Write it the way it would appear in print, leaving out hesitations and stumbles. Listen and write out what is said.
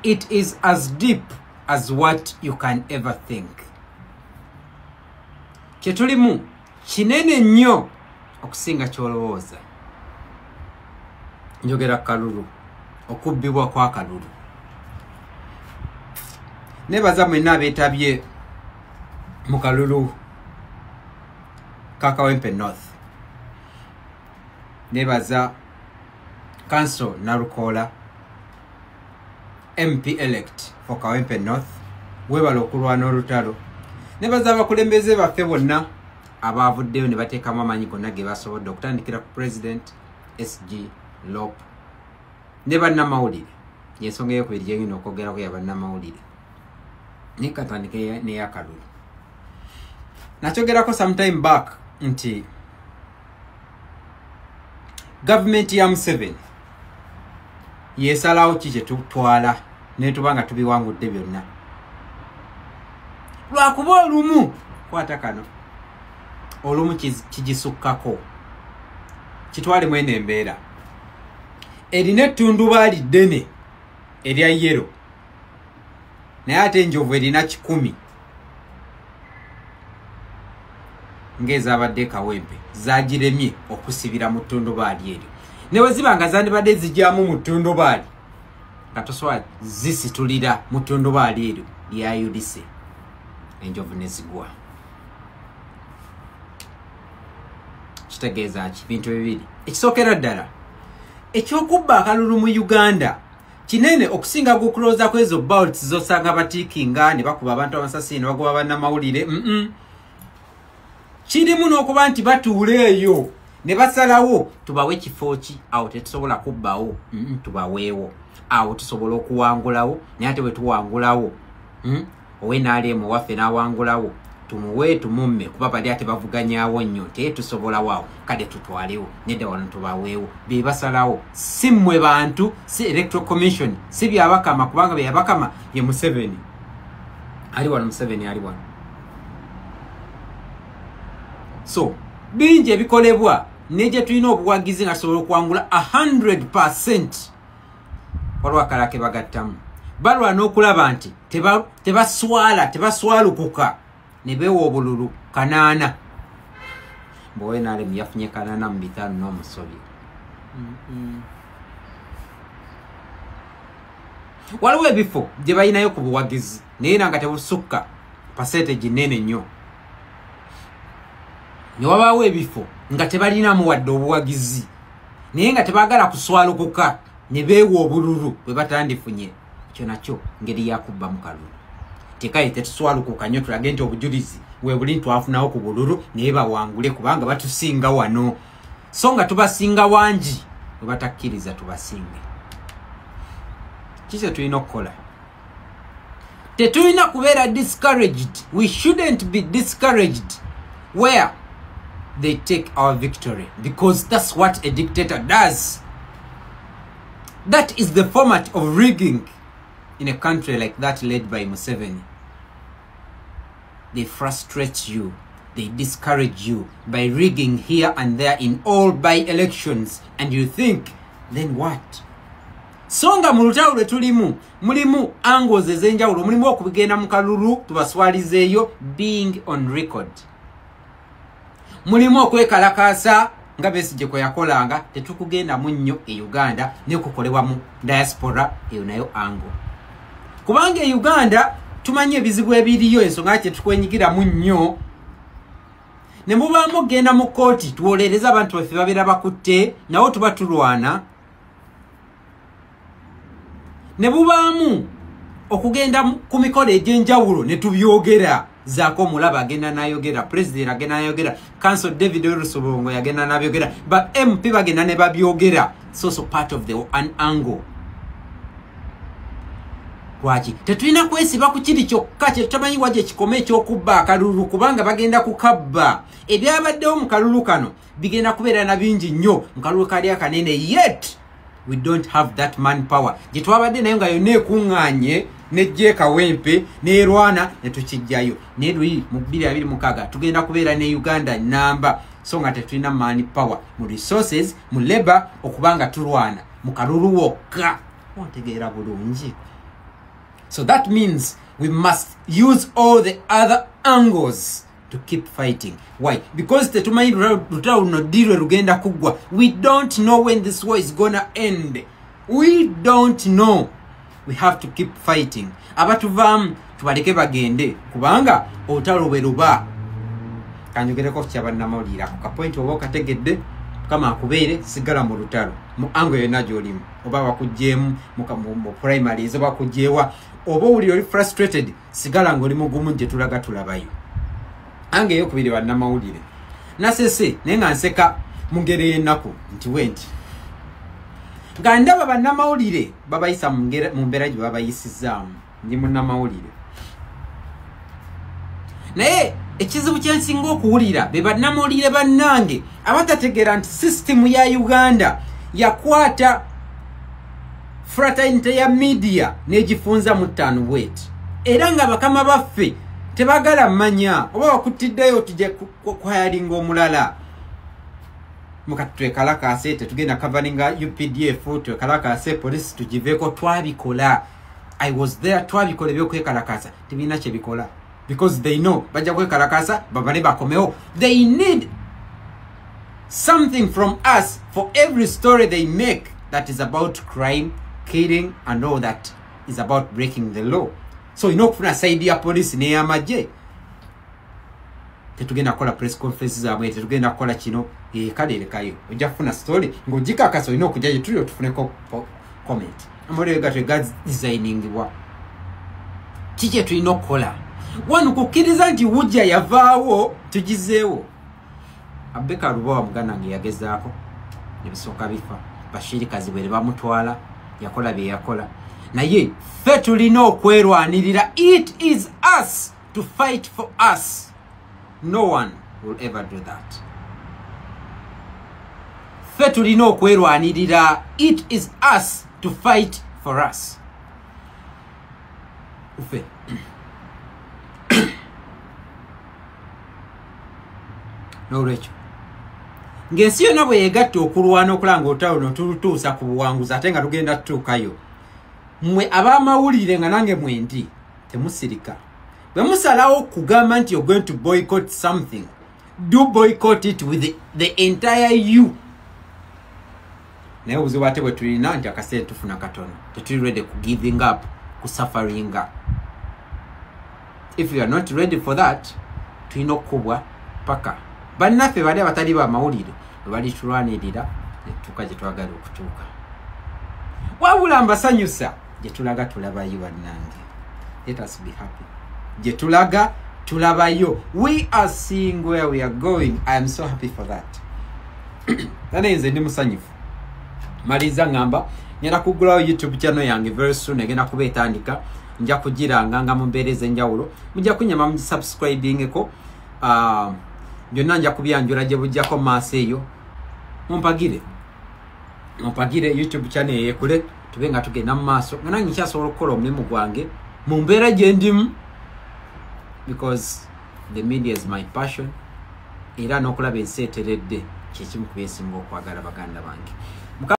It is as deep as what you can ever think. Kyetulimu kinene nnyo okusinga kyolowooza. Njogera Kalulu, okubbibwa kwa Kalulu. Nebaza mwenna abeetabye mu Kalulu Kakawempe North. Nebaza Council Narukola, MP elect for Kawempe North, webala okulwana olutalo. Nebaza abakulembeze baffe bonna abavuddeyo ne bateekamu amaanyi gonna ge basobodde okutandikira ku President SG Lop ne bannamawulire. Yensonga eyokubiri gye ngenda okwogerako ya bannamawulire. Nikatandike neya Kalulu. Nakyogerako sometime back nti government ya Museveni yesalawo ki kye tutwala ne tubanga tubiwangudde byonna. Lwakuba olumu kwata kano olumu kijisukkako kitwale mwene embeera erina ettundubaali ddene erya yero naye ate enjovu erina 10 ng'ezabadde Kawempe zagiremye okusibira mu ttundubaali eryo ne bwe ziba nga zandibadde zijjamu mu ttundubaali nga toswala zisitulira mu ttundubaali eryo lyayulise enjovu ne zigwa. Kitegeeza ki bintu bibiri. Ekisookera ddala ekyokubba akalulu mu Uganda kinene okusinga gukulooza kwezo bouts zosanga batiikinga ne bakuba abantu amasasi ne bagoba bannamawulire. Kirimu n'okuba nti batuula eyo ne basalawo tubawe kifo ki awo tetusobola kubbawo. Tubaweewo awo tusobola okuwangulawo naye ate bwe tuwangulawo owenaalemu waffe n'awangulawo tumuwe tumumme kuba bali ate bavuganyaawo nnyo tetusobola waawo kade tutwalewo nedda wano tubaweewo be basalawo si mmwe bantu si electoral commission si byabakama kubanga byabakama ye Museveni ali wano. Museveni ali wano. So bingi ebikolebwa neje tulina obuwagizi nga tusobola okuwangula 100%. Waliwo akalala ke bagattamu balwana okulaba nti tebaswalukuka ne beewa obululu 8. Mbowe naalemu yafunye 8 mu 5 n'omusobi. Waliwo ebifo gye balinayo ku buwagizi naye nga tebusukka percentage nene nnyo. Ne wabaawo ebifo nga tebalinamu wadde obuwagizi naye nga tebaagala kuswalukuka ne beewa obululu bwe batandifunye. Ekyo nakyo ngeri yakubba mu Kalulu. Tekaye tetuswalukuka nnyo tulage nti obujulizi we buli ntwafunawo ku bululu naye bawangule kubanga batusinga wano. So nga tubasinga wangi we batakkiriza tubasinge. Kise tulina okukola. Tetulina kubeera discouraged. We shouldn't be discouraged where they take our victory because that's what a dictator does. That is the format of rigging in a country like that led by Museveni. They frustrate you. They discourage you by rigging here and there in all by-elections. And you think, then what? Songa mu lutalo tulimu mulimu angles ezenjawulo mulimu okubigenda mu Kalulu tubaswalizeeyo being on record. Mulimu okwekalakaasa nga Besigye kwe yakolanga tetukugenda mu nnyo e Uganda ne kukolebwa mu diaspora eyo nayo angle. Kubanga e Uganda tumanye ebizibu ebiriyo ensonga kye tukwenyigira mu nnyo. Ne mubaamu genda mu kooti tuwolereza abantu baffe babeera bakutte nawo tuba tulwana. Ne bubaamu okugenda ku mikolo egy'enjawulo ne tubyogera. Zaako mulaba agenda n'ayogera, president agenda n'ayogera, Council David Olusobongo yagenda n'abyogera, ba MP bagenda ne babyogera. So part of the angle. Lwaki tetulina kwesiba ku kiri kyokka kye tutamanyi waje kikome ekyokubba akalulu kubanga bagenda kukabba ebyabaddewo mu kalulu kano bigenda kubeera na bingi nnyo mu kalulu kali akanene yet we don't have that manpower gye twabadde nayo nga yonna ekuŋŋaanye nejje Kawempe n'erwana ne tukijjayo naye luli mu 2026 tugenda kubeera ne Uganda namba so nga tetulina manpower mu resources mu labor okubanga tulwana mu kalulu wokka. Ontegeera bulungi. So that means we must use all the other angles to keep fighting. Why? Because we don't know when this war is gonna end. We don't know. We have to keep fighting. Abatuvamu tubaleke bagende kubanga olutalo bwe luba. Kanyogereko kyabannamawulire ako kapoint oba okategedde kama akubeere sigala mu lutalo mu ango yonna gy'olimu oba bakugjeemu mu primary ezo bakugjeewa oba owulira oli frustrated sigala ng'oli mugumu gye tulaga tulabayo. Ange eyokubiri bannamawulire nasese naye nga nseka mu ngeri y'ennaku nti wenti nga ndaba bannamawulire babayisa mu mbeera gye babayisizaamu ndi munnamawulire naye ekizibu kyensinga okuwulira be bannamawulire bannange abatategeera nti sisitemu ya Uganda yakwata fraternity ya media n'egifunza mu ttaano bweti era nga bakama baffe tebagala mmanya oba bakutiddeyo tujje kwayalinga omulala mukatwekalakase tetugenda coveringa UPDF twekalakase polisi tugiveeko twabikola. I was there twabikola byokwekalakasa tibina kye bikola because they know bajja kwekalakasa babane bakomeo. They need something from us for every story they make that is about crime, killing and all that is about breaking the law. So okufuna side ya police n'ey'amagye tetugenda kukola press conferences zaabwe tetugenda kukola kino kale lekayo ojja kufuna story ng'ogikakasa olina okujja gye tuli otufuneko comment amawulire gatwe gadesigningibwa kiki tulina okukola wano kukkiriza nti wujja yavaawo tugizeewo. Abeka Rubawa muganda nge yagezaako nebisooka bifa Bashiri Kazibwe bamutwala yakola bye yakola naye ffe tulina okwerwanirira. It is us to fight for us. No one will ever do that. Ffe tulina okwerwanirira. It is us to fight for us. Ufe n'olwekyo ng'ensi yonna bwe yegatta okulwana okulanga olutalo notulutuusa ku buwanguzi ate nga tugenda tutuukayo, mmwe ab'amawulire nga nange mwendi temusirika. Bwe musalawo kugamba nti you're going to boycott something, do boycott it with the entire you. Naye obuzibu ate bwe tulina nti akaseera tufuna katono, tetuli ready ku giving up, ku sufferinga. If you are not ready for that, tulina okubwa paka bannaffe bali abatali ba mawulire bali tulwanirira netuka gye twagala okutuuka. Wabula mbasanyusa gye tulaga tulabayo bannange. Let us be happy. Gye tulaga tulabayo. We are seeing where we are going. I am so happy for that. Nane nze ndi musanyufu. Maliza ngamba ngenda kugulawo YouTube channel yange very soon, egenda kuba etandika. Nja kugiranga nga mumbeereza enjawulo. Mujja kunyama mu subscribing ko. Byonna nja kubyanjula gye bujjako maaso eyo. Mumpagire YouTube channel yekule tube nga tugenda mu maaso nga nange nkyasobola okukola omulimu gwange mu mbeera gye ndimu, because the media is my passion era n'okulaba ensi eteredde kyekimu ku byensinga okwagala baganda bange.